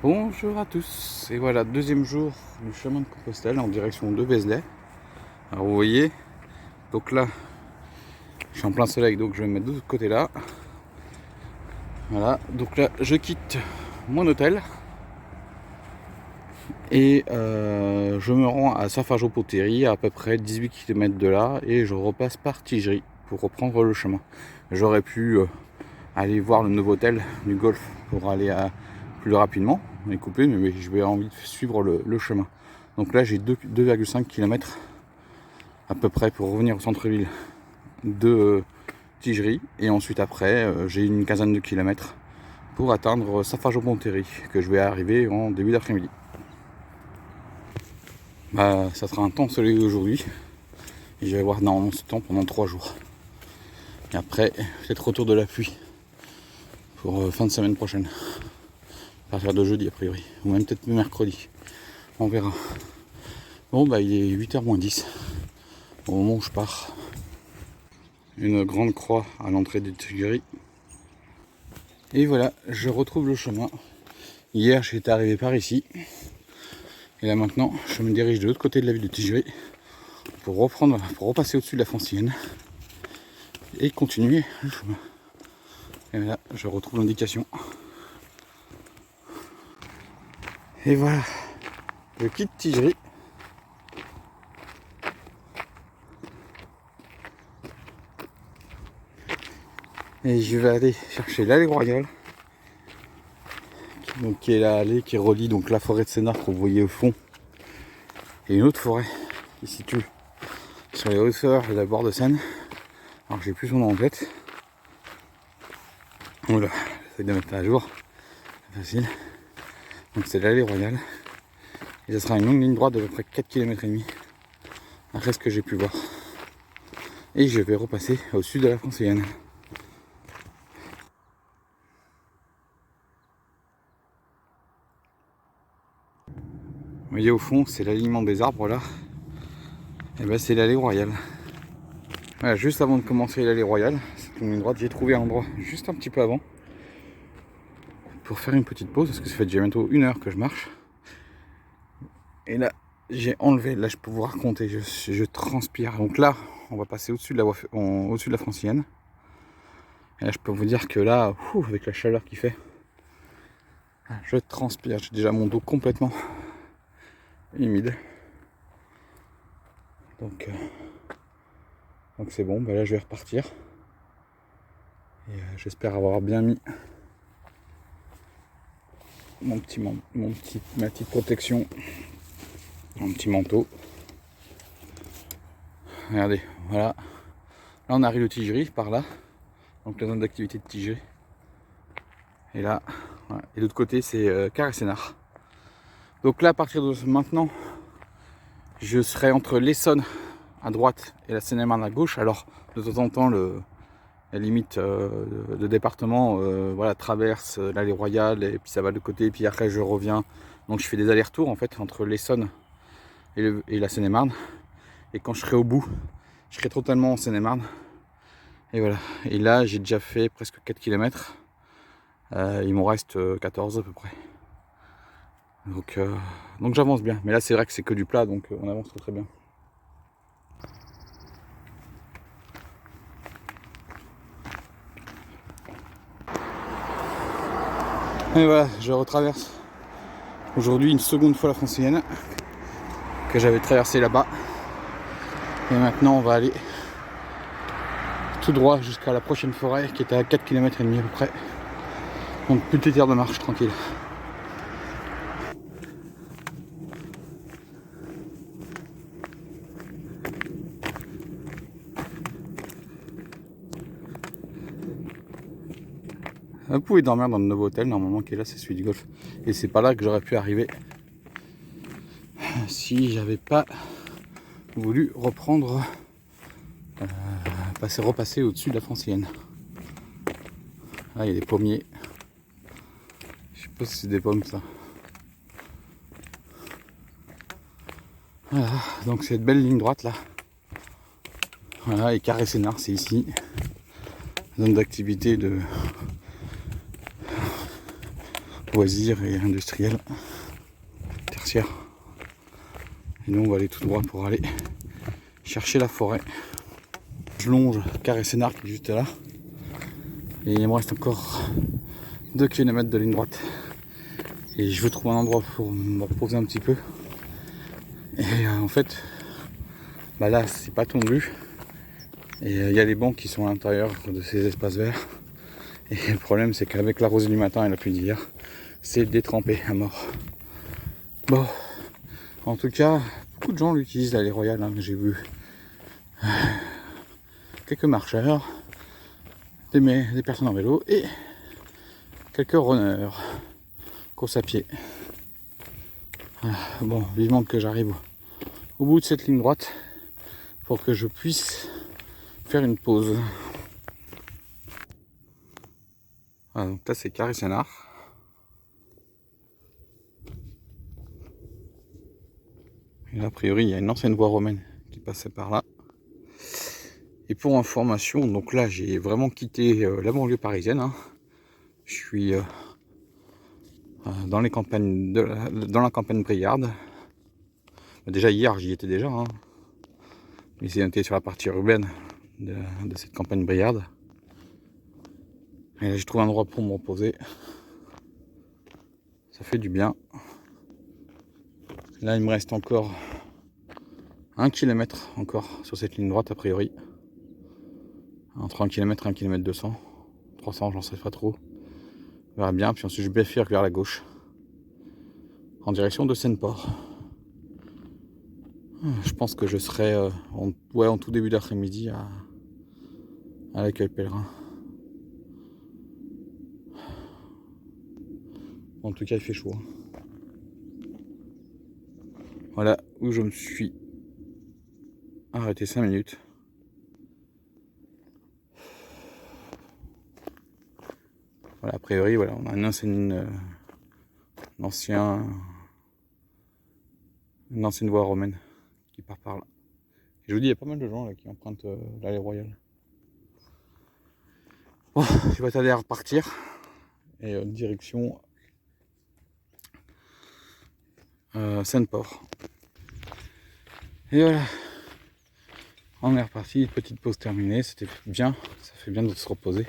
Bonjour à tous, et voilà, deuxième jour du chemin de Compostelle en direction de Vézelay. Alors vous voyez, donc là, je suis en plein soleil, donc je vais me mettre de ce côté là. Voilà, donc là, je quitte mon hôtel et je me rends à Saint-Fargeau-Pontéry, à peu près 18 km de là, et je repasse par Tigerie pour reprendre le chemin. J'aurais pu aller voir le nouveau hôtel du Golfe pour aller plus rapidement, mais coupé, mais je vais envie de suivre le chemin. Donc là j'ai 2,5 km à peu près pour revenir au centre-ville de Tigerie, et ensuite après j'ai une quinzaine de kilomètres pour atteindre Saint-Fargeau-Pontéry, que je vais arriver en début d'après-midi. Ça sera un temps soleil aujourd'hui et je vais avoir normalement ce temps pendant 3 jours. Et après peut-être retour de la pluie pour fin de semaine prochaine, à partir de jeudi a priori, ou même peut-être mercredi, on verra. Bon il est 8h moins 10 au moment où je pars. Une grande croix à l'entrée de Tigerie. Et voilà, je retrouve le chemin. Hier j'étais arrivé par ici, et là maintenant je me dirige de l'autre côté de la ville de Tigerie pour repasser au-dessus de la Francilienne et continuer le chemin. Et là je retrouve l'indication. Et voilà, je quitte Tigerie. Et je vais aller chercher l'allée royale, donc qui est l'allée qui relie donc la forêt de Sénart que vous voyez au fond, et une autre forêt qui se situe sur les hauteurs de la bord de Seine. Alors j'ai plus son nom en tête. Voilà, j'essaie de mettre ça à jour, c'est facile. Donc c'est l'allée royale, et ça sera une longue ligne droite de à peu près 4 km et demi, après ce que j'ai pu voir. Et je vais repasser au sud de la Francilienne. Vous voyez au fond, c'est l'alignement des arbres là. Et ben c'est l'allée royale. Voilà, juste avant de commencer l'allée royale, c'est une ligne droite, j'ai trouvé un endroit juste un petit peu avant pour faire une petite pause, parce que ça fait déjà bientôt 1 heure que je marche. Et là, j'ai enlevé, là je peux vous raconter, je transpire. Donc là, on va passer au-dessus de la Francilienne. Et là, je peux vous dire que là, avec la chaleur qu'il fait, je transpire. J'ai déjà mon dos complètement humide. Donc c'est bon, là je vais repartir. Et j'espère avoir bien mis ma petite protection, mon petit manteau. Regardez, voilà. Là on arrive au Tigerie par là, donc la zone d'activité de Tigerie. Et là, voilà. Et de l'autre côté c'est Carré-Sénart. Donc là à partir de maintenant, je serai entre l'Essonne à droite et la Seine-et-Marne à gauche. Alors de temps en temps la limite de département traverse l'allée royale, et puis ça va de côté, et puis après je reviens. Donc je fais des allers-retours en fait entre l'Essonne et la Seine-et-Marne. Et quand je serai au bout, je serai totalement en Seine-et-Marne. Et voilà. Et là j'ai déjà fait presque 4 km. Il m'en reste 14 à peu près. Donc j'avance bien. Mais là c'est vrai que c'est que du plat, donc on avance très bien. Et voilà, je retraverse aujourd'hui une seconde fois la Francilienne que j'avais traversée là-bas. Et maintenant on va aller tout droit jusqu'à la prochaine forêt qui est à 4 km et demi à peu près. Donc petite heure de marche tranquille. Vous pouvez dormir dans le nouveau hôtel normalement qui est là, c'est celui du Golfe. Et c'est pas là que j'aurais pu arriver si j'avais pas voulu repasser au-dessus de la Francilienne. Là il y a des pommiers. Je sais pas si c'est des pommes ça. Voilà, donc cette belle ligne droite là. Voilà, et Carré-Sénart c'est ici. Zone d'activité loisirs et industriels, tertiaires. Et nous on va aller tout droit pour aller chercher la forêt. Je longe Carré Sénart qui est juste là. Et il me reste encore 2 km de ligne droite. Et je veux trouver un endroit pour me reposer un petit peu. Et en fait, bah là c'est pas tondu. Et il y a les bancs qui sont à l'intérieur de ces espaces verts. Et le problème c'est qu'avec la rosée du matin et la pluie d'hier, c'est détrempé à mort. Bon, en tout cas, beaucoup de gens l'utilisent l'allée royale. Hein. J'ai vu quelques marcheurs, des personnes en vélo et quelques runners, course à pied. Bon, vivement que j'arrive au bout de cette ligne droite pour que je puisse faire une pause. Voilà, donc là c'est Carré Sénart. Et là, a priori il y a une ancienne voie romaine qui passait par là. Et pour information, donc là j'ai vraiment quitté la banlieue parisienne. Hein. Je suis dans les campagnes dans la campagne briarde. Déjà hier j'y étais déjà. Hein. Mais c'était sur la partie urbaine de cette campagne briarde. Et là j'ai trouvé un endroit pour me reposer. Ça fait du bien. Là il me reste encore 1 km encore sur cette ligne droite a priori. Entre 1 km et 1 km 200. 300 j'en sais pas trop. On verra bien. Puis ensuite je bifurque vers la gauche. En direction de Seine-Port. Je pense que je serai en tout début d'après-midi à l'accueil pèlerin. En tout cas il fait chaud. Voilà où je me suis arrêté 5 minutes. Voilà, a priori voilà, on a une ancienne voie romaine qui part par là. Et je vous dis, il y a pas mal de gens là, qui empruntent l'allée royale. Bon, je vais tarder à repartir. Et direction Seine-Port. Et voilà. On est reparti, petite pause terminée, c'était bien, ça fait bien de se reposer.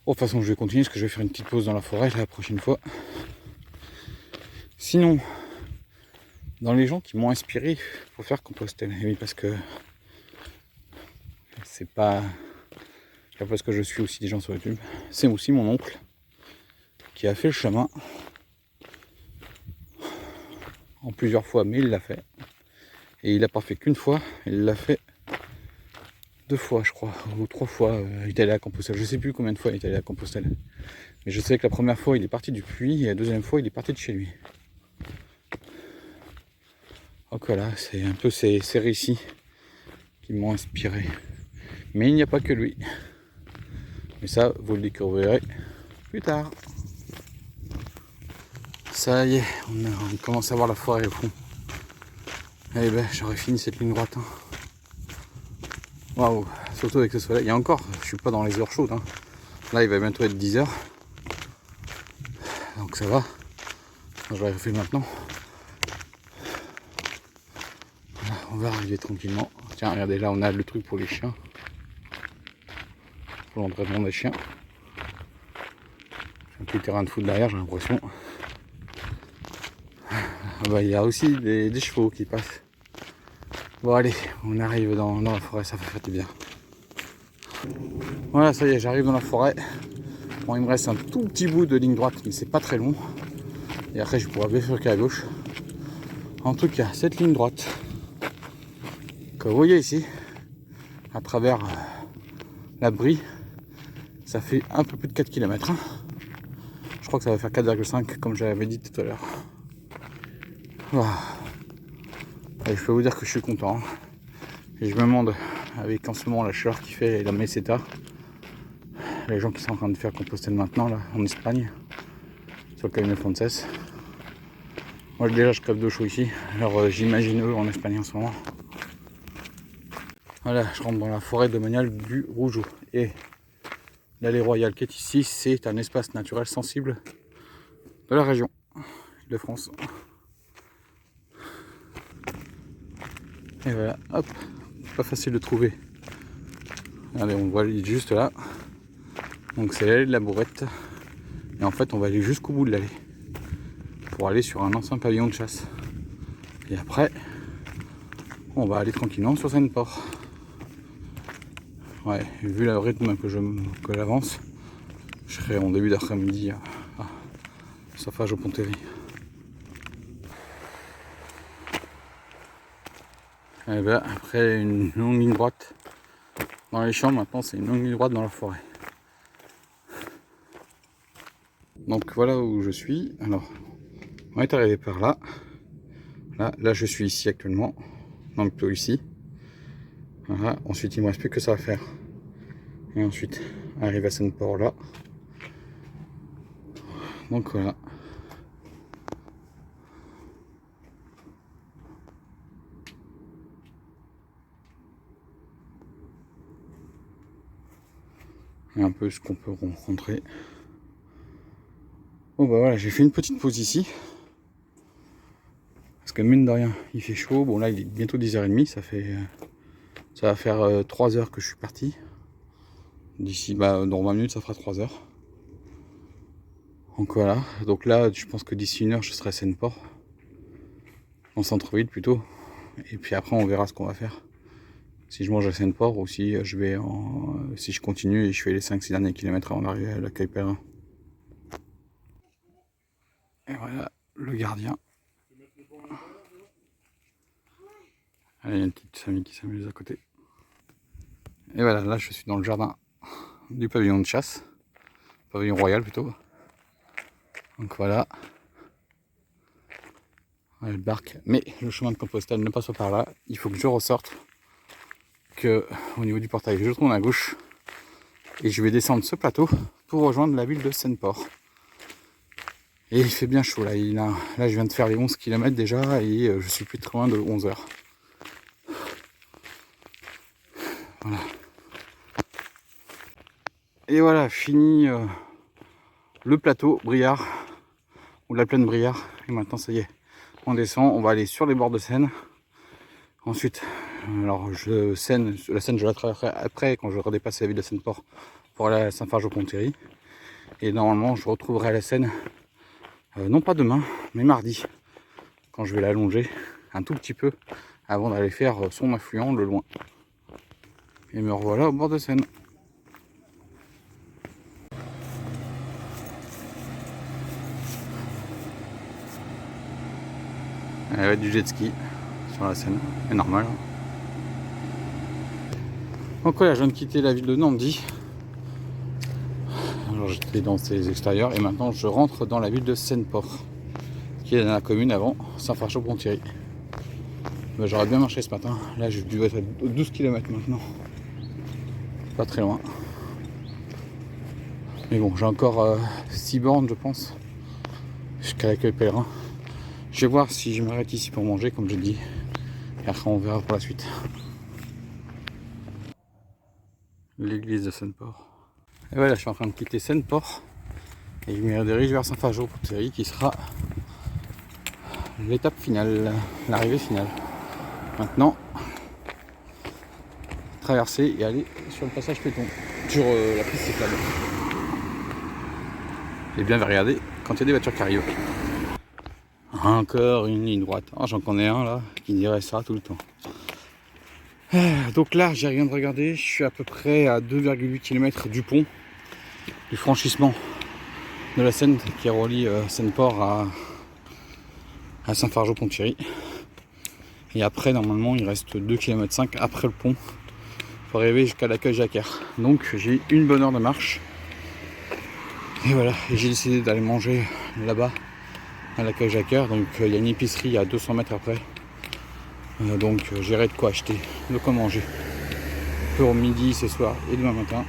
Bon, de toute façon je vais continuer parce que je vais faire une petite pause dans la forêt la prochaine fois. Sinon, dans les gens qui m'ont inspiré pour faire Compostelle, et oui parce que c'est pas parce que je suis aussi des gens sur YouTube, c'est aussi mon oncle qui a fait le chemin en plusieurs fois, mais il l'a fait. Et il l'a pas fait qu'une fois, il l'a fait 2 fois je crois, ou 3 fois. Il est allé à Compostelle, je sais plus combien de fois il est allé à Compostelle. Mais je sais que la première fois il est parti du puits et la deuxième fois il est parti de chez lui. Donc voilà, c'est un peu ces récits qui m'ont inspiré. Mais il n'y a pas que lui. Mais ça, vous le découvrirez plus tard. Ça y est, on commence à voir la forêt au fond. Eh ben, j'aurais fini cette ligne droite. Hein. Waouh, surtout avec ce soleil. Et encore, je suis pas dans les heures chaudes. Hein. Là, il va bientôt être 10h. Donc ça va. J'aurais fait maintenant. Voilà, on va arriver tranquillement. Tiens, regardez, là, on a le truc pour les chiens. Pour l'entraînement des chiens. Un petit terrain de foot derrière, j'ai l'impression. Bah, il y a aussi des chevaux qui passent. Bon allez, on arrive dans la forêt, ça fait du bien. Voilà, ça y est, j'arrive dans la forêt. Bon, il me reste un tout petit bout de ligne droite, mais c'est pas très long. Et après, je pourrai bifurquer à gauche. En tout cas, cette ligne droite, que vous voyez ici, à travers la Brie, ça fait un peu plus de 4 km. Hein. Je crois que ça va faire 4,5 comme j'avais dit tout à l'heure. Voilà. Et je peux vous dire que je suis content. Et je me demande, avec en ce moment la chaleur qui fait et la meseta, les gens qui sont en train de faire Compostelle maintenant là en Espagne, sur le Camino Frances. Moi déjà je crève de chaud ici, alors j'imagine eux en Espagne en ce moment. Voilà, je rentre dans la forêt domaniale du Rougeau. Et L'allée royale qui est ici, c'est un espace naturel sensible de la région de France. Et voilà, hop, pas facile de trouver. Regardez, on voit juste là. Donc c'est l'allée de la Bourrette. Et en fait, on va aller jusqu'au bout de l'allée pour aller sur un ancien pavillon de chasse. Et après, on va aller tranquillement sur Seine-Port. Ouais, vu le rythme que j'avance, je serai en début d'après-midi à Saint-Fargeau Pontéry. Et ben, après une longue ligne droite dans les champs, maintenant c'est une longue ligne droite dans la forêt. Donc voilà où je suis. Alors, on est arrivé par là. Là je suis ici actuellement. Donc plutôt ici. Voilà. Ensuite il ne me reste plus que ça à faire. Et ensuite arrive à Seine-Port là. Donc voilà. Et un peu ce qu'on peut rencontrer. Bon bah voilà, j'ai fait une petite pause ici. Parce que mine de rien, il fait chaud. Bon là il est bientôt 10h30, ça va faire 3 heures que je suis parti. D'ici, dans 20 minutes ça fera 3 heures. Donc voilà, donc là je pense que d'ici 1 heure je serai à Seine-Port. En centre-ville plutôt. Et puis après on verra ce qu'on va faire. Si je mange à Seine-Port ou si si je continue et je fais les 5-6 derniers kilomètres avant d'arriver à l'accueil pèlerin. Et voilà le gardien. Allez, il y a une petite famille qui s'amuse à côté. Et voilà, là je suis dans le jardin du pavillon de chasse. Pavillon royal plutôt. Donc voilà. Le barque. Mais le chemin de Compostelle ne passe pas par là. Il faut que je ressorte. Au niveau du portail, je tourne à gauche. Et je vais descendre ce plateau pour rejoindre la ville de Seine-Port. Et il fait bien chaud là. Là je viens de faire les 11 km déjà et je suis plus très loin de 11 heures. Voilà. Et voilà, fini le plateau Briard, ou la plaine Briard. Et maintenant ça y est, on descend, on va aller sur les bords de Seine. Ensuite, alors la Seine je la traverserai après quand je redépasser la ville de Seine-Port pour aller à Saint-Fargeau-Pontéry. Et normalement je retrouverai la Seine, non pas demain, mais mardi, quand je vais la longer un tout petit peu avant d'aller faire son affluent le loin. Et me revoilà au bord de Seine. Il y avait du jet ski sur la Seine, c'est normal. Donc voilà, je viens de quitter la ville de Nandy. Alors j'étais dans ses extérieurs et maintenant je rentre dans la ville de Seine-Port, qui est dans la commune avant Saint-Fargeau-Pontéry. J'aurais bien marché ce matin. Là j'ai dû être à 12 km maintenant. Pas très loin. Mais bon, j'ai encore 6 bornes je pense jusqu'à l'accueil pèlerin. Je vais voir si je m'arrête ici pour manger comme je dis. Et après on verra pour la suite. L'église de Seine-Port. Et voilà, je suis en train de quitter Seine-Port. Et je me dirige vers Saint-Fargeau-Pontéry qui sera l'étape finale, l'arrivée finale. Maintenant, traverser et aller sur le passage piéton, sur la piste cyclable. Et bien regarder quand il y a des voitures qui arrivent. Encore une ligne droite. Oh, j'en connais un là qui dirait ça tout le temps. Donc là, j'ai rien de regarder. Je suis à peu près à 2,8 km du pont, du franchissement de la Seine qui relie Seine-Port à Saint-Fargeau-Pontéry. Et après, normalement, il reste 2,5 km après le pont pour arriver jusqu'à l'accueil Jacquard. Donc, j'ai une bonne heure de marche. Et voilà, j'ai décidé d'aller manger là-bas à l'accueil Jacquard. Donc, il y a une épicerie à 200 mètres après. Donc, j'irai de quoi acheter, de quoi manger pour midi, ce soir et demain matin.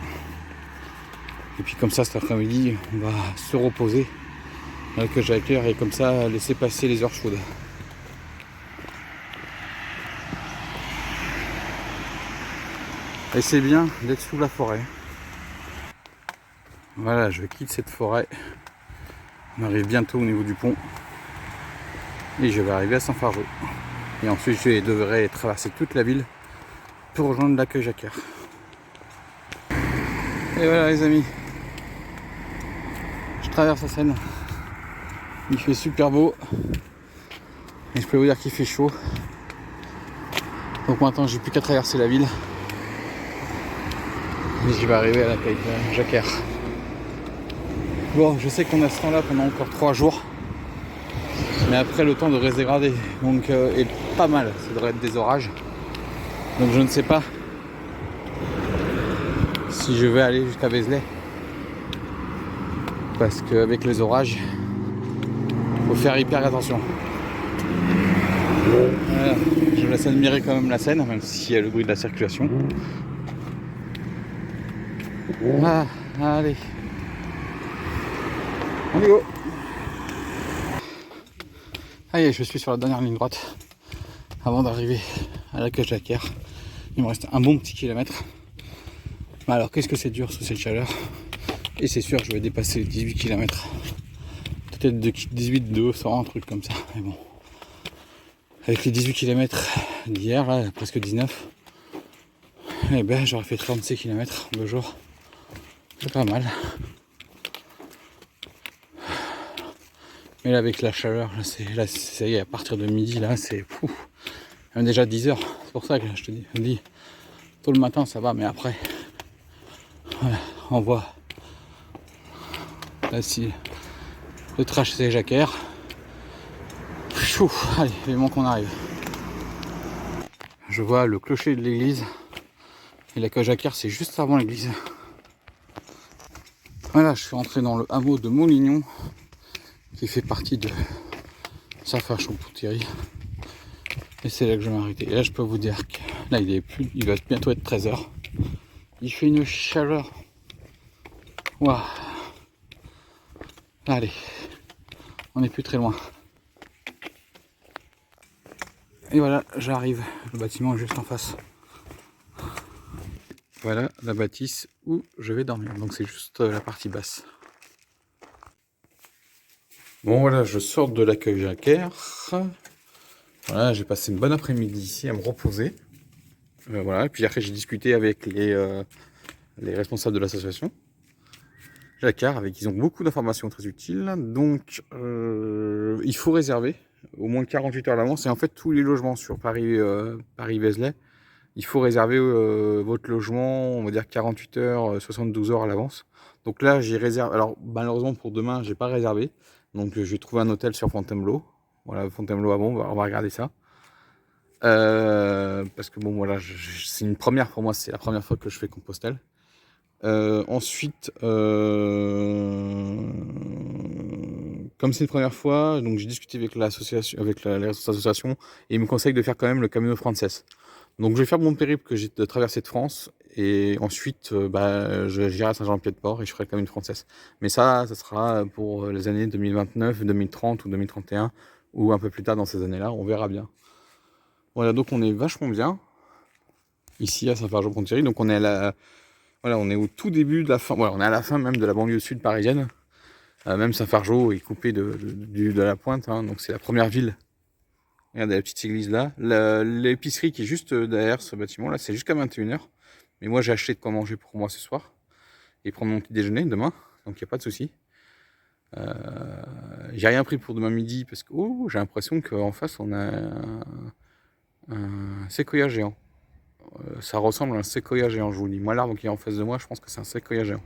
Et puis, comme ça, cet après-midi, on va se reposer à l'accueil Jacquard et comme ça, laisser passer les heures chaudes. Et c'est bien d'être sous la forêt. Voilà, je quitte cette forêt. On arrive bientôt au niveau du pont. Et je vais arriver à Saint-Fargeau. Et ensuite, je devrais traverser toute la ville pour rejoindre l'accueil Jacquard. Et voilà les amis. Je traverse la Seine. Il fait super beau. Et je peux vous dire qu'il fait chaud. Donc maintenant, j'ai plus qu'à traverser la ville. Et je vais arriver à l'accueil Jacquard. Bon, je sais qu'on a ce temps-là pendant encore 3 jours. Mais après, le temps de réségrader donc, est pas mal. Ça devrait être des orages. Donc je ne sais pas si je vais aller jusqu'à Vézelay. Parce qu'avec les orages, il faut faire hyper attention. Voilà. Je vous laisse admirer quand même la Seine, même s'il y a le bruit de la circulation. Ah, allez. On y go. Allez, je suis sur la dernière ligne droite avant d'arriver à l'accueil Jacquard. Il me reste un bon petit kilomètre. Mais alors, qu'est-ce que c'est dur sous cette chaleur. Et c'est sûr, je vais dépasser les 18 km. Peut-être de 18, 200, un truc comme ça. Mais bon. Avec les 18 km d'hier, là, presque 19, eh ben, j'aurais fait 36 km en 2 jours. C'est pas mal. Mais là, avec la chaleur, là, ça y est, à partir de midi, là, c'est même déjà 10 heures. C'est pour ça que je te dis, tôt le matin, ça va, mais après, voilà, on voit là, si le trash c'est Jacquard. Allez, vivement qu'on arrive. Je vois le clocher de l'église. Et l'accueil Jacquard, c'est juste avant l'église. Voilà, je suis entré dans le hameau de Montlignon, qui fait partie de Saint-Fargeau-Ponthierry. Et c'est là que je vais m'arrêter. Et là, je peux vous dire que là, il va bientôt être 13h. Il fait une chaleur. Waouh. Allez, on n'est plus très loin. Et voilà, j'arrive. Le bâtiment est juste en face. Voilà la bâtisse où je vais dormir. Donc c'est juste la partie basse. Bon voilà, je sors de l'accueil Jacquard. Voilà, j'ai passé une bonne après-midi ici à me reposer. Voilà, et puis après j'ai discuté avec les responsables de l'association Jacquard, avec qui ils ont beaucoup d'informations très utiles. Donc il faut réserver au moins 48 heures à l'avance. Et en fait tous les logements sur Paris-Vézelay, il faut réserver votre logement, on va dire 48 heures, 72 heures à l'avance. Donc là, j'y réserve. Alors, malheureusement, pour demain, j'ai pas réservé. Donc, je vais trouver un hôtel sur Fontainebleau. Voilà, Fontainebleau avant, on va regarder ça. Parce que bon, voilà, c'est une première pour moi. C'est la première fois que je fais Compostelle. Ensuite, comme c'est une première fois, donc j'ai discuté avec l'association, avec les associations, et ils me conseillent de faire quand même le Camino Frances. Donc je vais faire mon périple que j'ai de traverser de France, et ensuite j'irai à Saint-Jean-Pied-de-Port et je ferai le Camino Frances. Mais ça sera pour les années 2029, 2030 ou 2031, ou un peu plus tard dans ces années-là, on verra bien. Voilà, donc on est vachement bien ici à Saint-Fargeau-Ponthierry. Donc on est on est au tout début de la fin, voilà, on est à la fin même de la banlieue sud parisienne. Même Saint-Fargeau est coupé de la pointe, hein, donc c'est la première ville. Regardez la petite église là. L'épicerie qui est juste derrière ce bâtiment là, c'est jusqu'à 21h. Mais moi j'ai acheté de quoi manger pour moi ce soir. Et prendre mon petit déjeuner demain, donc il n'y a pas de souci. J'ai rien pris pour demain midi parce que j'ai l'impression qu'en face on a un séquoia géant. Ça ressemble à un séquoia géant, je vous dis. Moi, l'arbre qui est en face de moi, je pense que c'est un séquoia géant.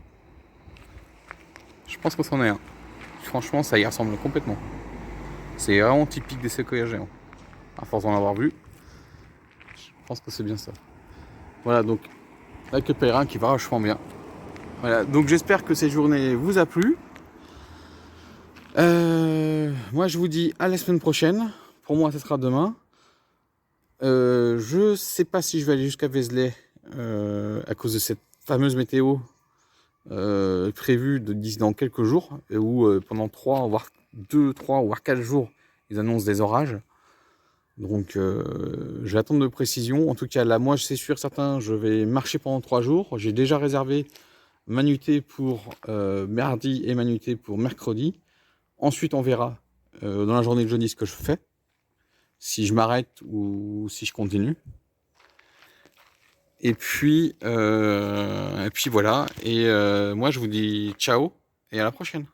Je pense que c'en est un. Franchement, ça y ressemble complètement. C'est vraiment typique des séquoias géants. À force d'en avoir vu, je pense que c'est bien ça. Voilà, donc, là que pèlerin qui va vachement bien. Voilà, donc j'espère que cette journée vous a plu. Moi, je vous dis à la semaine prochaine. Pour moi, ce sera demain. Je sais pas si je vais aller jusqu'à Vézelay à cause de cette fameuse météo prévue d'ici dans quelques jours, où pendant 3, voire 2, 3, voire 4 jours, ils annoncent des orages. Donc je vais attendre de précision. En tout cas, là, moi, c'est sûr, certain, je vais marcher pendant 3 jours. J'ai déjà réservé manuté pour mardi et manuté pour mercredi. Ensuite, on verra dans la journée de jeudi ce que je fais, si je m'arrête ou si je continue. Et puis voilà. Et moi, je vous dis ciao et à la prochaine.